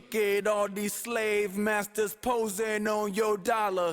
Look at all these slave masters posing on your dollar.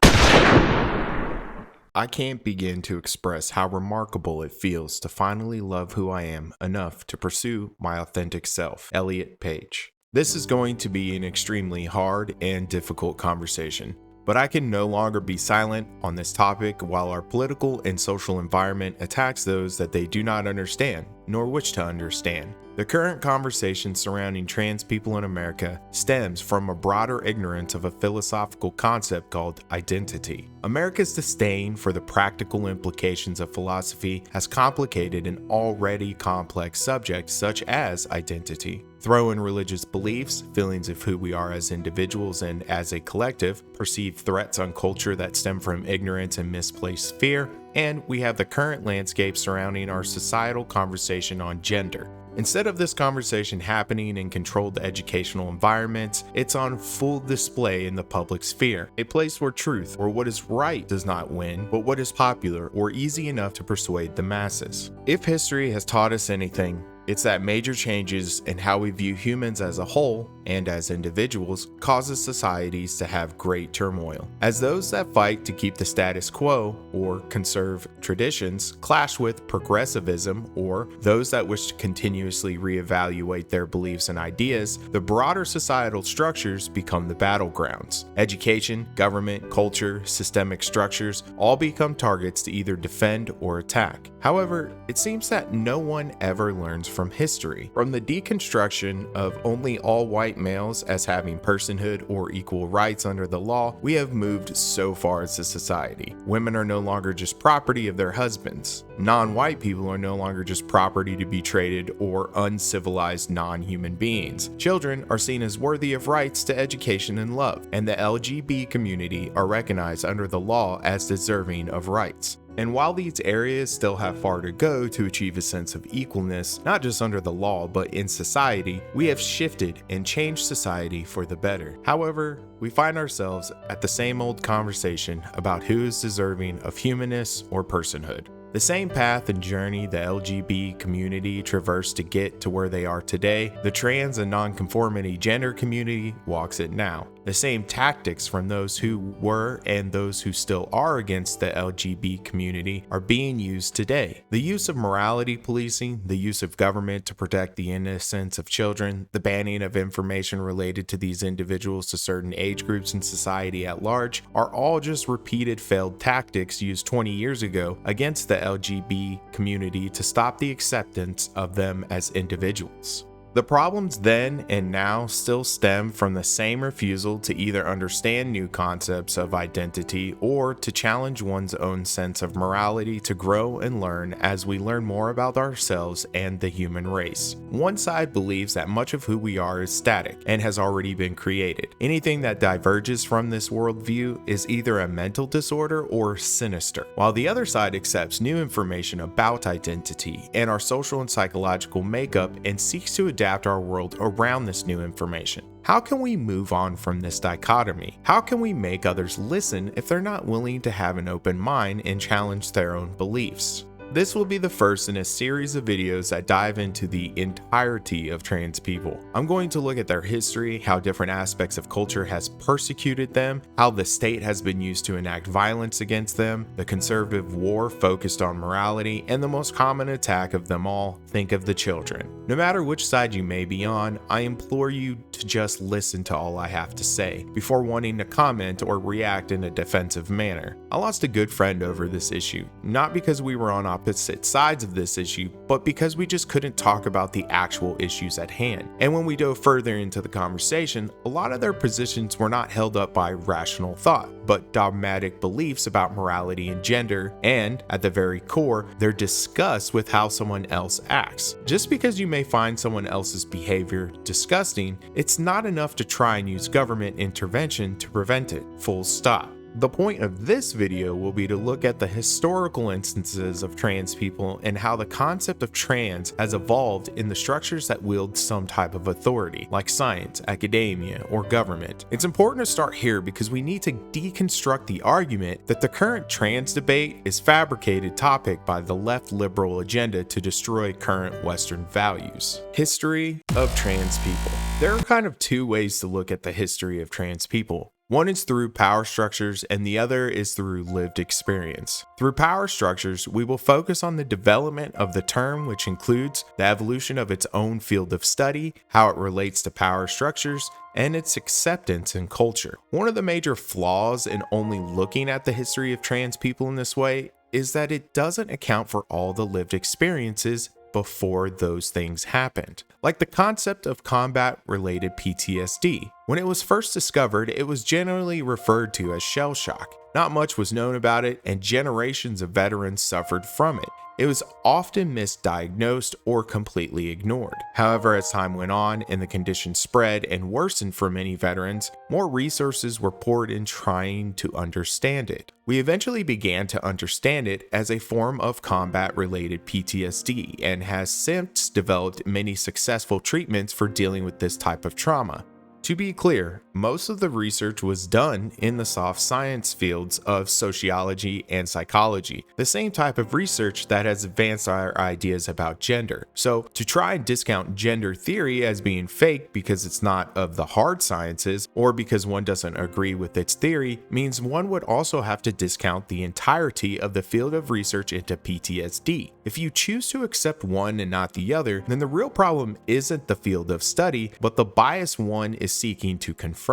I can't begin to express how remarkable it feels to finally love who I am enough to pursue my authentic self. Elliot Page. This is going to be an extremely hard and difficult conversation, but I can no longer be silent on this topic while our political and social environment attacks those that they do not understand, nor wish to understand. The current conversation surrounding trans people in America stems from a broader ignorance of a philosophical concept called identity. America's disdain for the practical implications of philosophy has complicated an already complex subject such as identity. Throw in religious beliefs, feelings of who we are as individuals and as a collective, perceived threats on culture that stem from ignorance and misplaced fear, and we have the current landscape surrounding our societal conversation on gender. Instead of this conversation happening in controlled educational environments, it's on full display in the public sphere, a place where truth or what is right does not win, but what is popular or easy enough to persuade the masses. If history has taught us anything, it's that major changes in how we view humans as a whole and as individuals causes societies to have great turmoil, as those that fight to keep the status quo or conserve traditions clash with progressivism, or those that wish to continuously reevaluate their beliefs and ideas. The broader societal structures become the battlegrounds. Education, government, culture, systemic structures all become targets to either defend or attack. However, it seems that no one ever learns from history. From the deconstruction of only all white males as having personhood or equal rights under the law, we have moved so far as a society. Women are no longer just property of their husbands. Non-white people are no longer just property to be traded or uncivilized non-human beings. Children are seen as worthy of rights to education and love, and the LGBT community are recognized under the law as deserving of rights. And while these areas still have far to go to achieve a sense of equalness, not just under the law, but in society, we have shifted and changed society for the better. However, we find ourselves at the same old conversation about who is deserving of humanness or personhood. The same path and journey the LGBT community traversed to get to where they are today, the trans and nonconformity gender community walks it now. The same tactics from those who were and those who still are against the LGBT community are being used today. The use of morality policing, the use of government to protect the innocence of children, the banning of information related to these individuals to certain age groups in society at large are all just repeated failed tactics used 20 years ago against the LGBT community to stop the acceptance of them as individuals. The problems then and now still stem from the same refusal to either understand new concepts of identity or to challenge one's own sense of morality to grow and learn as we learn more about ourselves and the human race. One side believes that much of who we are is static and has already been created. Anything that diverges from this worldview is either a mental disorder or sinister, while the other side accepts new information about identity and our social and psychological makeup and seeks to adapt our world around this new information. How can we move on from this dichotomy? How can we make others listen if they're not willing to have an open mind and challenge their own beliefs? This will be the first in a series of videos that dive into the entirety of trans people. I'm going to look at their history, how different aspects of culture has persecuted them, how the state has been used to enact violence against them, the conservative war focused on morality, and the most common attack of them all, think of the children. No matter which side you may be on, I implore you to just listen to all I have to say before wanting to comment or react in a defensive manner. I lost a good friend over this issue, not because we were on opposite sides of this issue, but because we just couldn't talk about the actual issues at hand. And when we dove further into the conversation, a lot of their positions were not held up by rational thought, but dogmatic beliefs about morality and gender, and at the very core, their disgust with how someone else acts. Just because you may find someone else's behavior disgusting, it's not enough to try and use government intervention to prevent it. Full stop. The point of this video will be to look at the historical instances of trans people and how the concept of trans has evolved in the structures that wield some type of authority, like science, academia, or government. It's important to start here because we need to deconstruct the argument that the current trans debate is a fabricated topic by the left liberal agenda to destroy current Western values. History of trans people. There are kind of two ways to look at the history of trans people. One is through power structures and the other is through lived experience. Through power structures, we will focus on the development of the term, which includes the evolution of its own field of study, how it relates to power structures, and its acceptance in culture. One of the major flaws in only looking at the history of trans people in this way is that it doesn't account for all the lived experiences before those things happened. Like the concept of combat-related PTSD. When it was first discovered, it was generally referred to as shell shock. Not much was known about it, and generations of veterans suffered from it. It was often misdiagnosed or completely ignored. However, as time went on and the condition spread and worsened for many veterans, more resources were poured in trying to understand it. We eventually began to understand it as a form of combat-related PTSD and has since developed many successful treatments for dealing with this type of trauma. To be clear, most of the research was done in the soft science fields of sociology and psychology, the same type of research that has advanced our ideas about gender. So to try and discount gender theory as being fake because it's not of the hard sciences or because one doesn't agree with its theory means one would also have to discount the entirety of the field of research into PTSD. If you choose to accept one and not the other, then the real problem isn't the field of study, but the bias one is seeking to confirm.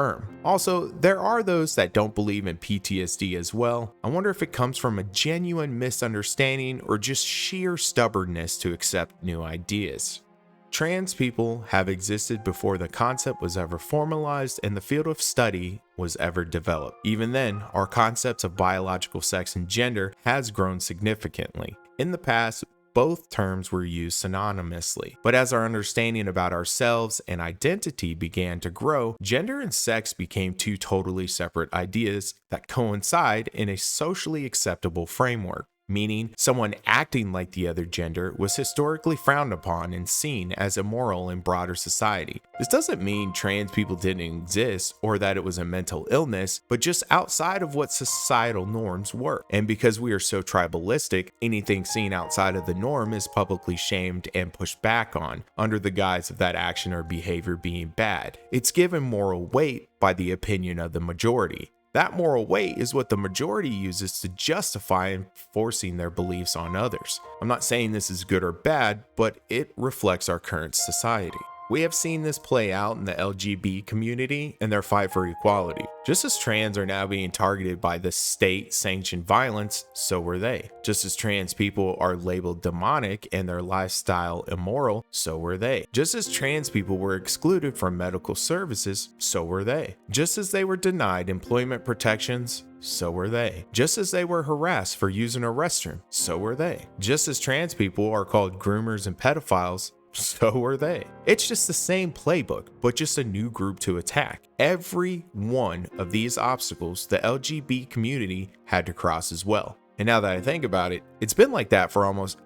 Also, there are those that don't believe in PTSD as well. I wonder if it comes from a genuine misunderstanding or just sheer stubbornness to accept new ideas. Trans people have existed before the concept was ever formalized and the field of study was ever developed. Even then, our concepts of biological sex and gender has grown significantly. In the past, both terms were used synonymously, but as our understanding about ourselves and identity began to grow, gender and sex became two totally separate ideas that coincide in a socially acceptable framework. Meaning someone acting like the other gender was historically frowned upon and seen as immoral in broader society. This doesn't mean trans people didn't exist or that it was a mental illness, but just outside of what societal norms were. And because we are so tribalistic, anything seen outside of the norm is publicly shamed and pushed back on, under the guise of that action or behavior being bad. It's given moral weight by the opinion of the majority. That moral weight is what the majority uses to justify enforcing their beliefs on others. I'm not saying this is good or bad, but it reflects our current society. We have seen this play out in the LGBT community and their fight for equality. Just as trans are now being targeted by the state-sanctioned violence, so were they. Just as trans people are labeled demonic and their lifestyle immoral, so were they. Just as trans people were excluded from medical services, so were they. Just as they were denied employment protections, so were they. Just as they were harassed for using a restroom, so were they. Just as trans people are called groomers and pedophiles, so were they. It's just the same playbook, but just a new group to attack. Every one of these obstacles the LGBT community had to cross as well. And now that I think about it, it's been like that for almost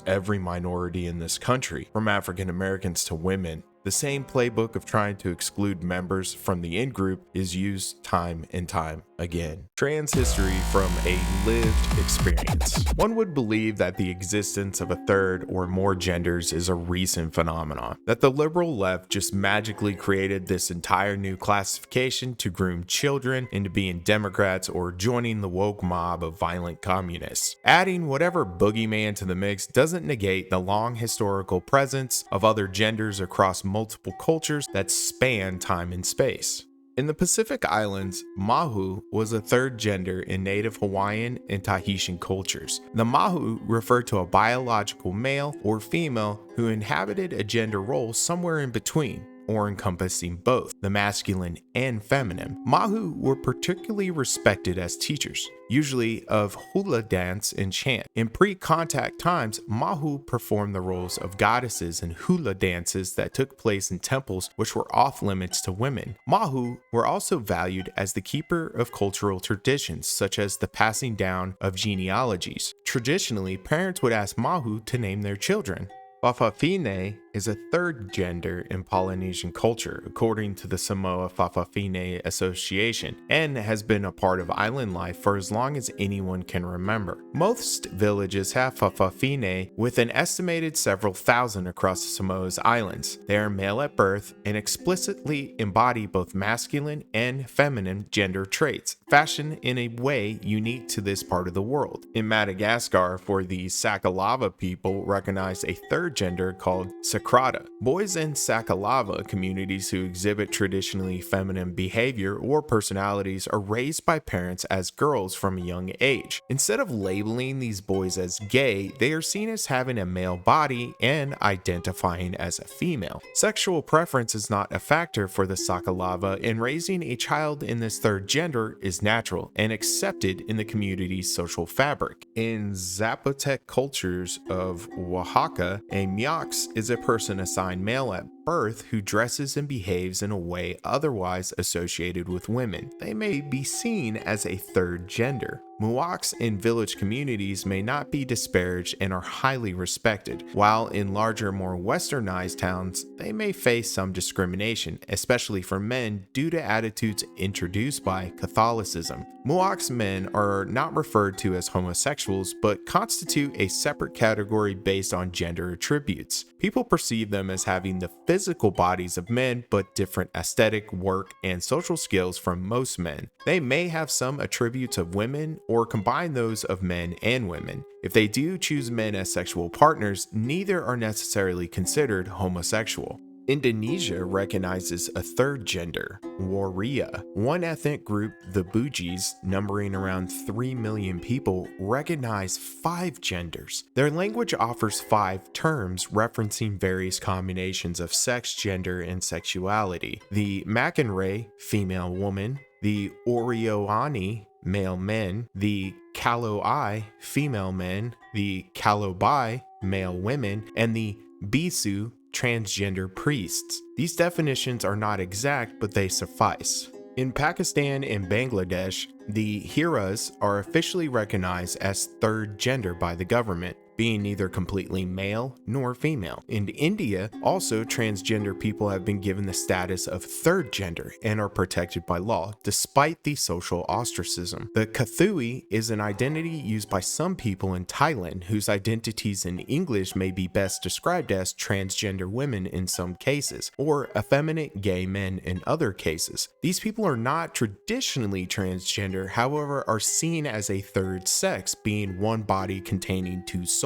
every minority in this country, from African Americans to women. The same playbook of trying to exclude members from the in-group is used time and time again. Trans history from a lived experience. One would believe that the existence of a third or more genders is a recent phenomenon, that the liberal left just magically created this entire new classification to groom children into being Democrats or joining the woke mob of violent communists. Adding whatever boogeyman to the mix doesn't negate the long historical presence of other genders across multiple cultures that span time and space. In the Pacific Islands, Mahu was a third gender in Native Hawaiian and Tahitian cultures. The Mahu referred to a biological male or female who inhabited a gender role somewhere in between. or encompassing both the masculine and feminine. Mahu were particularly respected as teachers, usually of hula dance and chant. In pre-contact times, Mahu performed the roles of goddesses in hula dances that took place in temples which were off limits to women. Mahu were also valued as the keeper of cultural traditions, such as the passing down of genealogies. Traditionally, parents would ask Mahu to name their children. Fa'afafine is a third gender in Polynesian culture, according to the Samoa Fa'afafine Association, and has been a part of island life for as long as anyone can remember. Most villages have Fa'afafine, with an estimated several thousand across Samoa's islands. They are male at birth and explicitly embody both masculine and feminine gender traits, fashioned in a way unique to this part of the world. In Madagascar, for the Sakalava people, recognize a third gender called Sakrata. Boys in Sakalava communities who exhibit traditionally feminine behavior or personalities are raised by parents as girls from a young age. Instead of labeling these boys as gay, they are seen as having a male body and identifying as a female. Sexual preference is not a factor for the Sakalava, and raising a child in this third gender is natural and accepted in the community's social fabric. In Zapotec cultures of Oaxaca, a miox is a person assigned male at birth who dresses and behaves in a way otherwise associated with women. They may be seen as a third gender. Muoks in village communities may not be disparaged and are highly respected, while in larger, more westernized towns, they may face some discrimination, especially for men due to attitudes introduced by Catholicism. Muoks men are not referred to as homosexuals, but constitute a separate category based on gender attributes. People perceive them as having the physical bodies of men, but different aesthetic, work, and social skills from most men. They may have some attributes of women or combine those of men and women. If they do choose men as sexual partners, neither are necessarily considered homosexual. Indonesia recognizes a third gender, Waria. One ethnic group, the Bugis, numbering around 3 million people, recognize 5 genders. Their language offers 5 terms referencing various combinations of sex, gender, and sexuality. The Makanre, female woman, the Orioani, male men, the Kaloi, female men, the Kalobai, male women, and the Bisu, transgender priests. These definitions are not exact, but they suffice. In Pakistan and Bangladesh, the Hiras are officially recognized as third gender by the government, being neither completely male nor female. In India, also transgender people have been given the status of third gender and are protected by law, despite the social ostracism. The Kathui is an identity used by some people in Thailand, whose identities in English may be best described as transgender women in some cases, or effeminate gay men in other cases. These people are not traditionally transgender, however, are seen as a third sex, being one body containing 2 souls.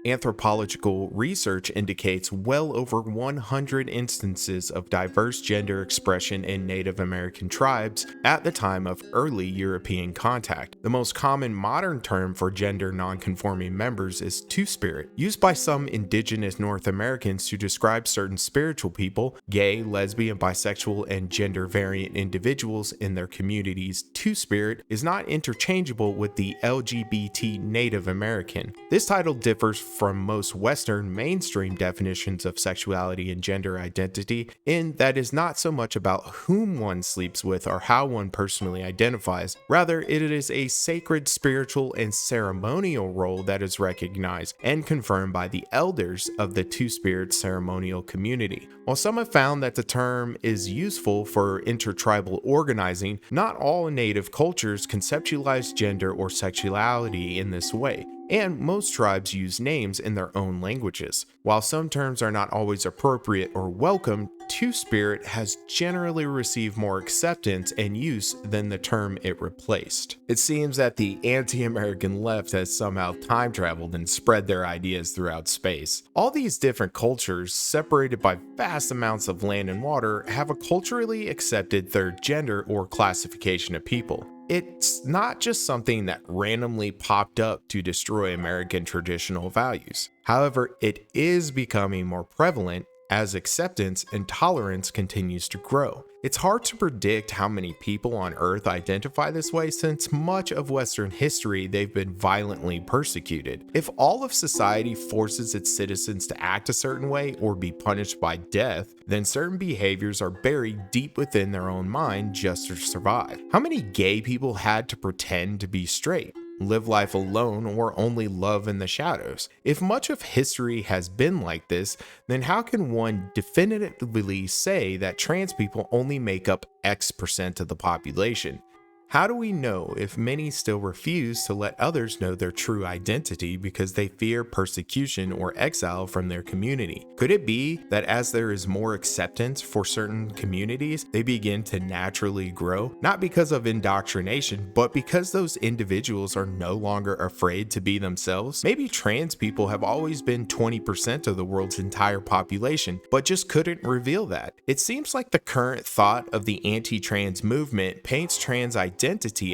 Anthropological research indicates well over 100 instances of diverse gender expression in Native American tribes at the time of early European contact. The most common modern term for gender non-conforming members is two-spirit, used by some indigenous North Americans to describe certain spiritual people, gay, lesbian, bisexual, and gender-variant individuals in their communities. Two-spirit is not interchangeable with the LGBT Native American. This title differs from most Western mainstream definitions of sexuality and gender identity, in that is not so much about whom one sleeps with or how one personally identifies. Rather, it is a sacred, spiritual, and ceremonial role that is recognized and confirmed by the elders of the Two-Spirit ceremonial community. While some have found that the term is useful for intertribal organizing, not all native cultures conceptualize gender or sexuality in this way, and most tribes use names in their own languages. While some terms are not always appropriate or welcome, Two-Spirit has generally received more acceptance and use than the term it replaced. It seems that the anti-American left has somehow time traveled and spread their ideas throughout space. All these different cultures, separated by vast amounts of land and water, have a culturally accepted third gender or classification of people. It's not just something that randomly popped up to destroy American traditional values. However, it is becoming more prevalent as acceptance and tolerance continues to grow. It's hard to predict how many people on Earth identify this way since much of Western history they've been violently persecuted. If all of society forces its citizens to act a certain way or be punished by death, then certain behaviors are buried deep within their own mind just to survive. How many gay people had to pretend to be straight, live life alone, or only love in the shadows? If much of history has been like this, then how can one definitively say that trans people only make up X% of the population? How do we know if many still refuse to let others know their true identity because they fear persecution or exile from their community? Could it be that as there is more acceptance for certain communities, they begin to naturally grow? Not because of indoctrination, but because those individuals are no longer afraid to be themselves? Maybe trans people have always been 20% of the world's entire population, but just couldn't reveal that. It seems like the current thought of the anti-trans movement paints trans identity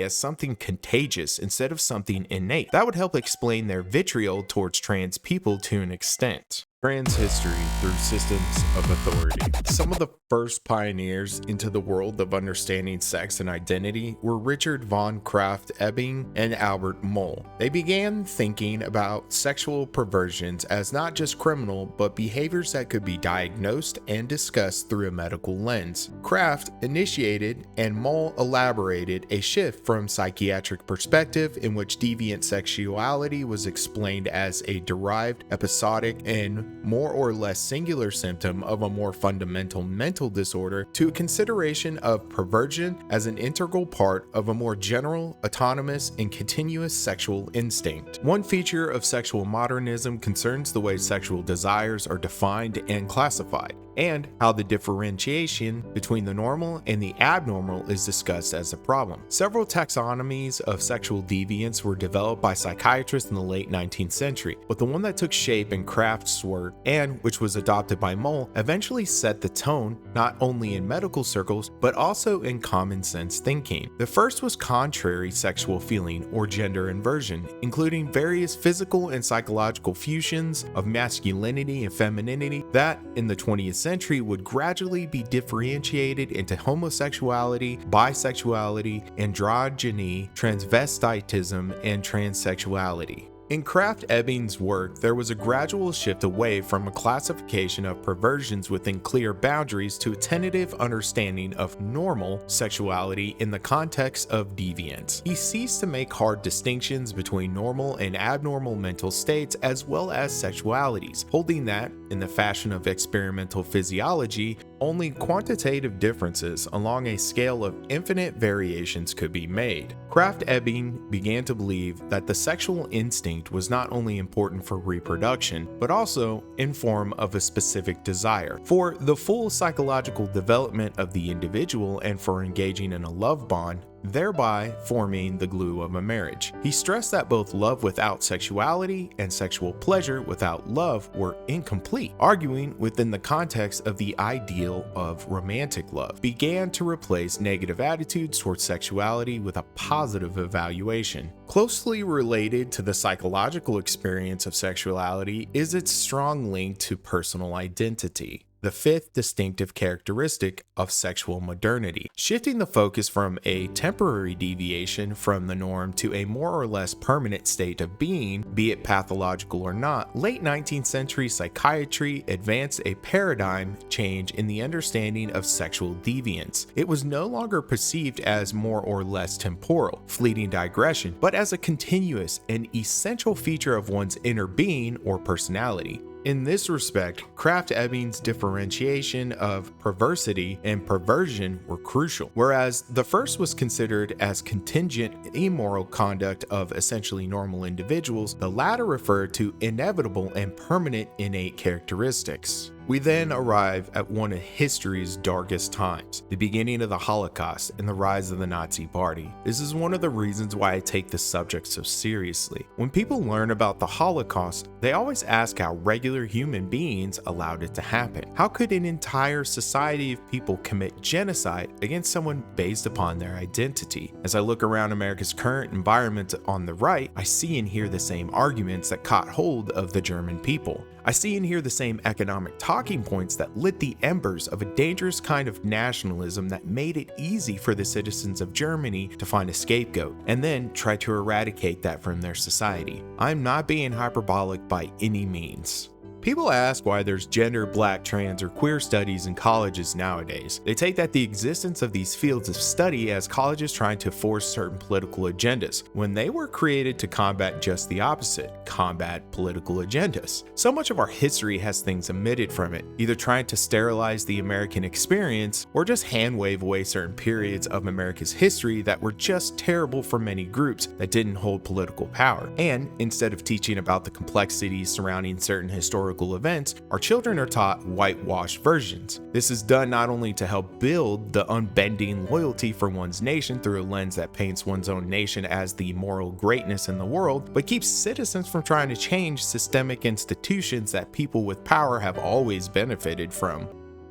as something contagious instead of something innate. That would help explain their vitriol towards trans people to an extent. Trans history through systems of authority. Some of the first pioneers into the world of understanding sex and identity were Richard von Krafft-Ebing and Albert Moll. They began thinking about sexual perversions as not just criminal, but behaviors that could be diagnosed and discussed through a medical lens. Krafft initiated and Moll elaborated a shift from psychiatric perspective in which deviant sexuality was explained as a derived, episodic, and more or less singular symptom of a more fundamental mental disorder to a consideration of perversion as an integral part of a more general, autonomous, and continuous sexual instinct. One feature of sexual modernism concerns the way sexual desires are defined and classified, and how the differentiation between the normal and the abnormal is discussed as a problem. Several taxonomies of sexual deviance were developed by psychiatrists in the late 19th century, but the one that took shape in Krafft's work and which was adopted by Moll eventually set the tone not only in medical circles but also in common sense thinking. The first was contrary sexual feeling or gender inversion, including various physical and psychological fusions of masculinity and femininity that in the 20th century would gradually be differentiated into homosexuality, bisexuality, androgyny, transvestitism, and transsexuality. In Krafft-Ebing's work, there was a gradual shift away from a classification of perversions within clear boundaries to a tentative understanding of normal sexuality in the context of deviance. He ceased to make hard distinctions between normal and abnormal mental states as well as sexualities, holding that, in the fashion of experimental physiology, only quantitative differences along a scale of infinite variations could be made. Krafft-Ebing began to believe that the sexual instinct was not only important for reproduction, but also in form of a specific desire, for the full psychological development of the individual and for engaging in a love bond, thereby forming the glue of a marriage. He stressed that both love without sexuality and sexual pleasure without love were incomplete, arguing within the context of the ideal of romantic love, began to replace negative attitudes towards sexuality with a positive evaluation. Closely related to the psychological experience of sexuality is its strong link to personal identity, the fifth distinctive characteristic of sexual modernity. Shifting the focus from a temporary deviation from the norm to a more or less permanent state of being, be it pathological or not, late 19th century psychiatry advanced a paradigm change in the understanding of sexual deviance. It was no longer perceived as more or less temporal, fleeting digression, but as a continuous and essential feature of one's inner being or personality. In this respect, Krafft-Ebing's differentiation of perversity and perversion were crucial. Whereas the first was considered as contingent, immoral conduct of essentially normal individuals, the latter referred to inevitable and permanent innate characteristics. We then arrive at one of history's darkest times, the beginning of the Holocaust and the rise of the Nazi Party. This is one of the reasons why I take this subject so seriously. When people learn about the Holocaust, they always ask how regular human beings allowed it to happen. How could an entire society of people commit genocide against someone based upon their identity? As I look around America's current environment on the right, I see and hear the same arguments that caught hold of the German people. I see and hear the same economic talking points that lit the embers of a dangerous kind of nationalism that made it easy for the citizens of Germany to find a scapegoat, and then try to eradicate that from their society. I'm not being hyperbolic by any means. People ask why there's gender, black, trans, or queer studies in colleges nowadays. They take that the existence of these fields of study as colleges trying to force certain political agendas, when they were created to combat just the opposite, combat political agendas. So much of our history has things omitted from it, either trying to sterilize the American experience or just hand wave away certain periods of America's history that were just terrible for many groups that didn't hold political power. And instead of teaching about the complexities surrounding certain historical events, our children are taught whitewashed versions. This is done not only to help build the unbending loyalty for one's nation through a lens that paints one's own nation as the moral greatness in the world, but keeps citizens from trying to change systemic institutions that people with power have always benefited from.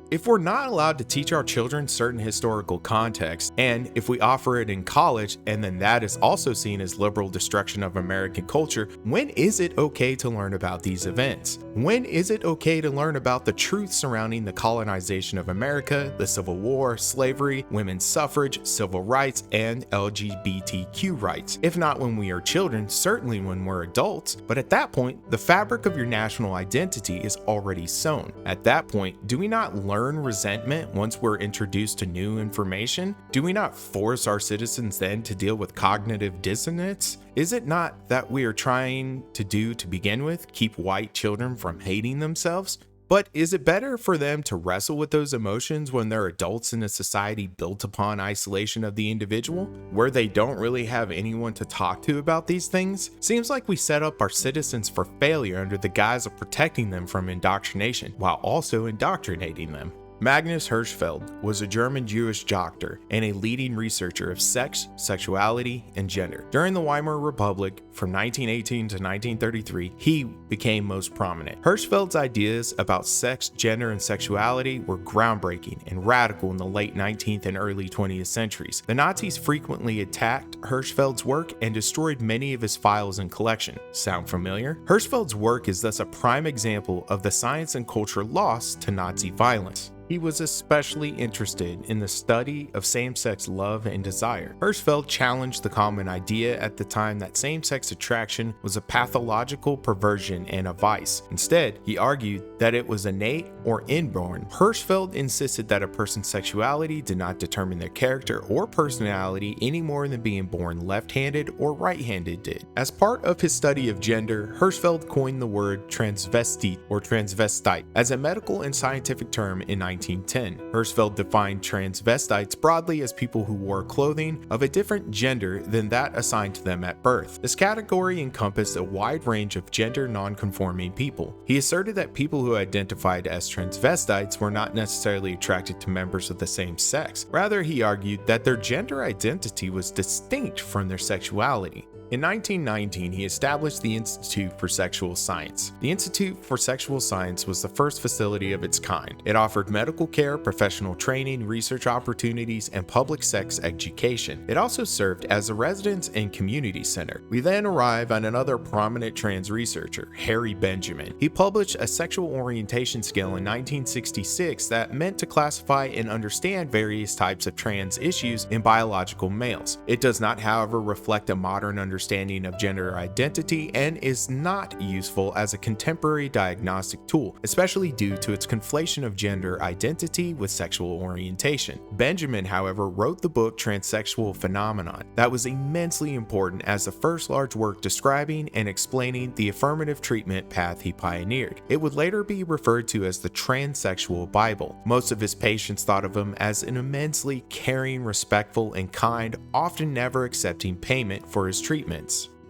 If we're not allowed to teach our children certain historical context, and if we offer it in college and then that is also seen as liberal destruction of American culture, when is it okay to learn about these events? When is it okay to learn about the truth surrounding the colonization of America, the Civil War, slavery, women's suffrage, civil rights, and LGBTQ rights? If not when we are children, certainly when we're adults. But at that point, the fabric of your national identity is already sown. At that point, do we not learn resentment once we're introduced to new information? Do we not force our citizens then to deal with cognitive dissonance? Is it not that we are trying to do to begin with, keep white children from hating themselves? But is it better for them to wrestle with those emotions when they're adults in a society built upon isolation of the individual, where they don't really have anyone to talk to about these things? Seems like we set up our citizens for failure under the guise of protecting them from indoctrination, while also indoctrinating them. Magnus Hirschfeld was a German Jewish doctor and a leading researcher of sex, sexuality, and gender. During the Weimar Republic, from 1918 to 1933, he became most prominent. Hirschfeld's ideas about sex, gender, and sexuality were groundbreaking and radical in the late 19th and early 20th centuries. The Nazis frequently attacked Hirschfeld's work and destroyed many of his files and collection. Sound familiar? Hirschfeld's work is thus a prime example of the science and culture lost to Nazi violence. He was especially interested in the study of same-sex love and desire. Hirschfeld challenged the common idea at the time that same-sex attraction was a pathological perversion and a vice. Instead, he argued that it was innate or inborn. Hirschfeld insisted that a person's sexuality did not determine their character or personality any more than being born left-handed or right-handed did. As part of his study of gender, Hirschfeld coined the word transvestite or transvestite as a medical and scientific term in 1910. Hirschfeld defined transvestites broadly as people who wore clothing of a different gender than that assigned to them at birth. This category encompassed a wide range of gender non-conforming people. He asserted that people who identified as transvestites were not necessarily attracted to members of the same sex. Rather, he argued that their gender identity was distinct from their sexuality. In 1919, he established the Institute for Sexual Science. The Institute for Sexual Science was the first facility of its kind. It offered medical care, professional training, research opportunities, and public sex education. It also served as a residence and community center. We then arrive at another prominent trans researcher, Harry Benjamin. He published a sexual orientation scale in 1966 that meant to classify and understand various types of trans issues in biological males. It does not, however, reflect a modern understanding of gender identity and is not useful as a contemporary diagnostic tool, especially due to its conflation of gender identity with sexual orientation. Benjamin, however, wrote the book Transsexual Phenomenon. That was immensely important as the first large work describing and explaining the affirmative treatment path he pioneered. It would later be referred to as the Transsexual Bible. Most of his patients thought of him as an immensely caring, respectful, and kind, often never accepting payment for his treatments.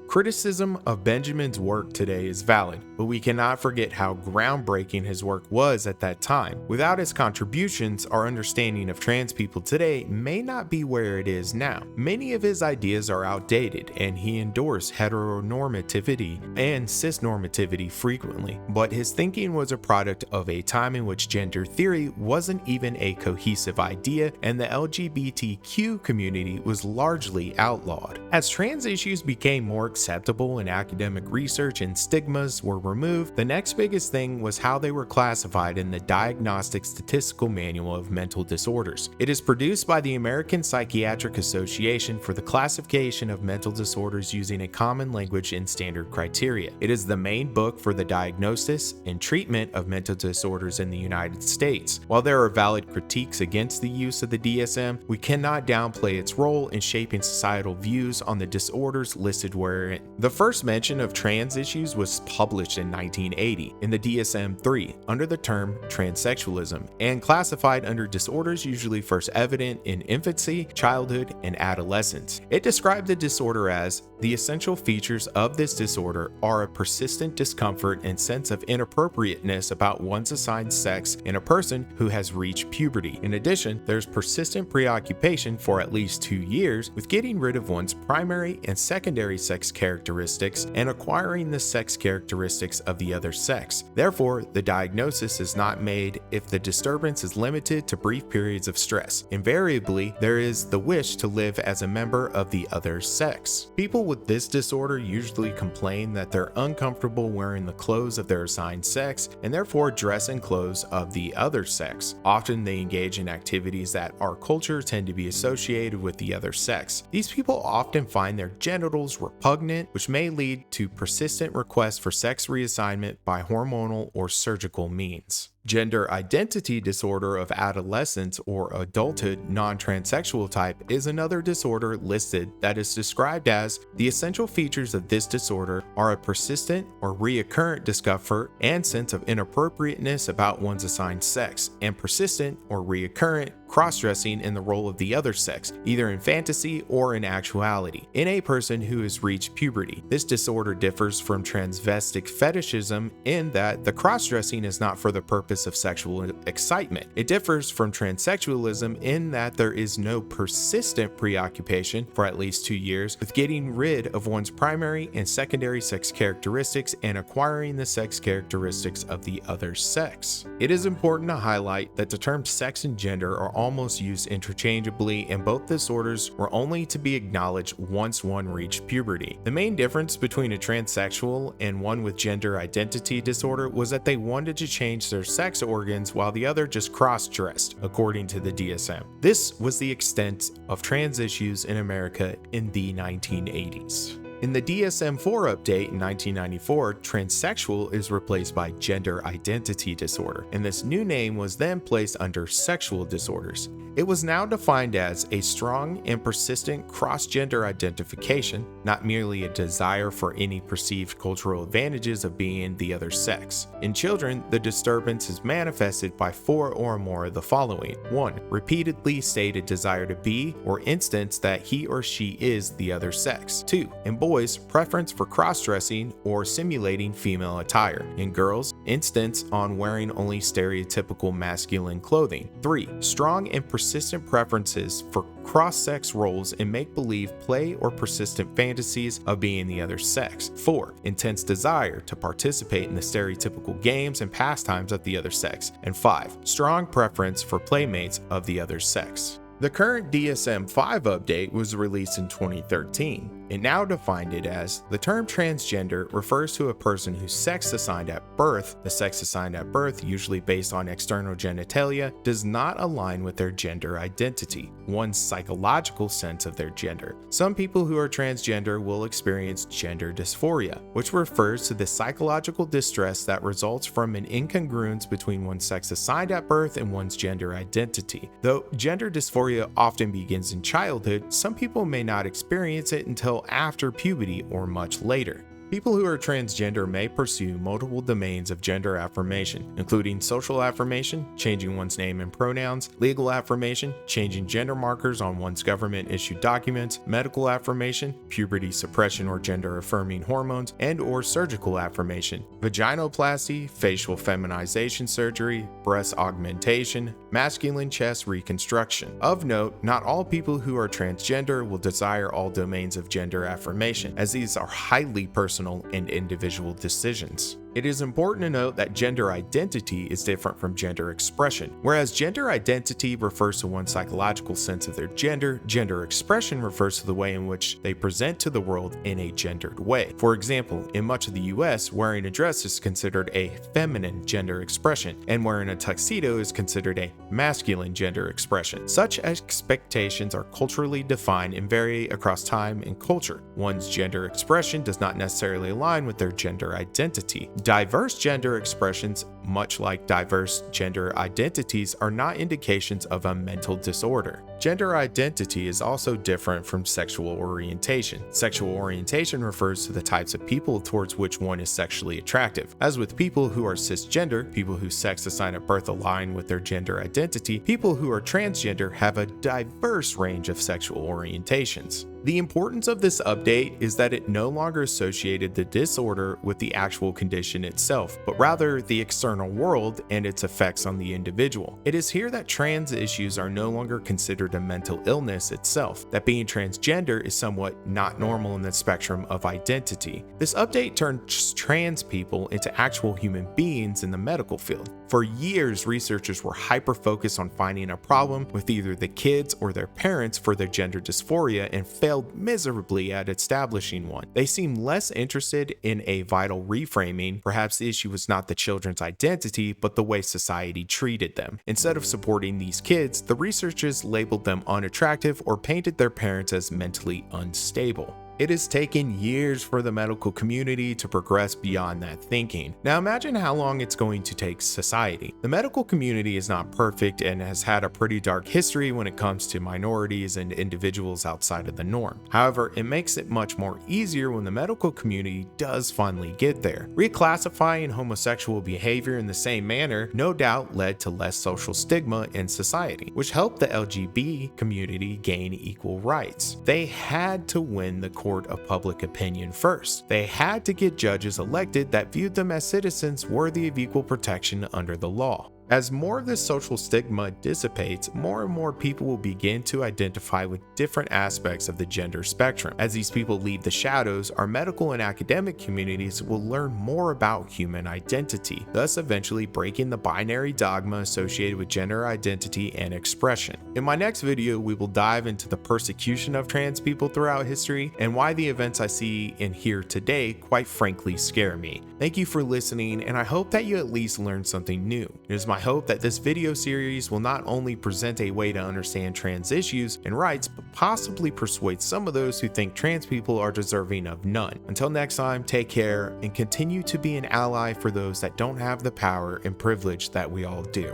Criticism of Benjamin's work today is valid, but we cannot forget how groundbreaking his work was at that time. Without his contributions, our understanding of trans people today may not be where it is now. Many of his ideas are outdated, and he endorsed heteronormativity and cisnormativity frequently, but his thinking was a product of a time in which gender theory wasn't even a cohesive idea, and the LGBTQ community was largely outlawed. As trans issues became more acceptable in academic research and stigmas were removed, the next biggest thing was how they were classified in the Diagnostic Statistical Manual of Mental Disorders. It is produced by the American Psychiatric Association for the classification of mental disorders using a common language and standard criteria. It is the main book for the diagnosis and treatment of mental disorders in the United States. While there are valid critiques against the use of the DSM, we cannot downplay its role in shaping societal views on the disorders listed wherein. The first mention of trans issues was published in 1980 in the DSM-3 under the term transsexualism and classified under disorders usually first evident in infancy, childhood, and adolescence. It described the disorder as the essential features of this disorder are a persistent discomfort and sense of inappropriateness about one's assigned sex in a person who has reached puberty. In addition, there's persistent preoccupation for at least 2 years with getting rid of one's primary and secondary sex characteristics and acquiring the sex characteristics of the other sex. Therefore, the diagnosis is not made if the disturbance is limited to brief periods of stress. Invariably, there is the wish to live as a member of the other sex. People with this disorder usually complain that they're uncomfortable wearing the clothes of their assigned sex and therefore dress in clothes of the other sex. Often they engage in activities that our culture tend to be associated with the other sex. These people often find their genitals repugnant, which may lead to persistent requests for sex reassignment by hormonal or surgical means. Gender identity disorder of adolescence or adulthood non-transsexual type is another disorder listed that is described as the essential features of this disorder are a persistent or recurrent discomfort and sense of inappropriateness about one's assigned sex, and persistent or recurrent cross-dressing in the role of the other sex, either in fantasy or in actuality, in a person who has reached puberty. This disorder differs from transvestic fetishism in that the cross-dressing is not for the purpose of sexual excitement. It differs from transsexualism in that there is no persistent preoccupation for at least 2 years with getting rid of one's primary and secondary sex characteristics and acquiring the sex characteristics of the other sex. It is important to highlight that the terms sex and gender are almost used interchangeably, and both disorders were only to be acknowledged once one reached puberty. The main difference between a transsexual and one with gender identity disorder was that they wanted to change their sex organs while the other just cross-dressed, according to the DSM. This was the extent of trans issues in America in the 1980s. In the DSM-4 update in 1994, transsexual is replaced by gender identity disorder, and this new name was then placed under sexual disorders. It was now defined as a strong and persistent cross-gender identification, not merely a desire for any perceived cultural advantages of being the other sex. In children, the disturbance is manifested by 4 or more of the following. 1. Repeatedly stated desire to be or instance that he or she is the other sex. 2. In boys, preference for cross-dressing or simulating female attire. In girls, instance on wearing only stereotypical masculine clothing. 3. Strong and persistent preferences for cross-sex roles and make-believe play or persistent fantasies of being the other sex. 4. Intense desire to participate in the stereotypical games and pastimes of the other sex. And 5. Strong preference for playmates of the other sex. The current DSM-5 update was released in 2013. It now defined it as the term transgender refers to a person whose sex assigned at birth, the sex assigned at birth, usually based on external genitalia, does not align with their gender identity, one's psychological sense of their gender. Some people who are transgender will experience gender dysphoria, which refers to the psychological distress that results from an incongruence between one's sex assigned at birth and one's gender identity. Though gender dysphoria often begins in childhood, some people may not experience it until after puberty or much later. People who are transgender may pursue multiple domains of gender affirmation, including social affirmation, changing one's name and pronouns, legal affirmation, changing gender markers on one's government-issued documents, medical affirmation, puberty suppression or gender-affirming hormones, and/or surgical affirmation, vaginoplasty, facial feminization surgery, breast augmentation, masculine chest reconstruction. Of note, not all people who are transgender will desire all domains of gender affirmation, as these are highly personal and individual decisions. It is important to note that gender identity is different from gender expression. Whereas gender identity refers to one's psychological sense of their gender, gender expression refers to the way in which they present to the world in a gendered way. For example, in much of the US, wearing a dress is considered a feminine gender expression, and wearing a tuxedo is considered a masculine gender expression. Such expectations are culturally defined and vary across time and culture. One's gender expression does not necessarily align with their gender identity. Diverse gender expressions, much like diverse gender identities, are not indications of a mental disorder. Gender identity is also different from sexual orientation. Sexual orientation refers to the types of people towards which one is sexually attractive. As with people who are cisgender, people whose sex assigned at birth align with their gender identity, people who are transgender have a diverse range of sexual orientations. The importance of this update is that it no longer associated the disorder with the actual condition itself, but rather the external world and its effects on the individual. It is here that trans issues are no longer considered a mental illness itself, that being transgender is somewhat not normal in the spectrum of identity. This update turns trans people into actual human beings in the medical field. For years, researchers were hyper-focused on finding a problem with either the kids or their parents for their gender dysphoria and failed miserably at establishing one. They seemed less interested in a vital reframing. Perhaps the issue was not the children's identity, but the way society treated them. Instead of supporting these kids, the researchers labeled them unattractive or painted their parents as mentally unstable. It has taken years for the medical community to progress beyond that thinking. Now imagine how long it's going to take society. The medical community is not perfect and has had a pretty dark history when it comes to minorities and individuals outside of the norm. However, it makes it much more easier when the medical community does finally get there. Reclassifying homosexual behavior in the same manner no doubt led to less social stigma in society, which helped the LGBT community gain equal rights. They had to win the court of public opinion first. They had to get judges elected that viewed them as citizens worthy of equal protection under the law. As more of this social stigma dissipates, more and more people will begin to identify with different aspects of the gender spectrum. As these people leave the shadows, our medical and academic communities will learn more about human identity, thus eventually breaking the binary dogma associated with gender identity and expression. In my next video, we will dive into the persecution of trans people throughout history and why the events I see and hear today quite frankly scare me. Thank you for listening, and I hope that you at least learned something new. It is my hope that this video series will not only present a way to understand trans issues and rights, but possibly persuade some of those who think trans people are deserving of none. Until next time, take care and continue to be an ally for those that don't have the power and privilege that we all do.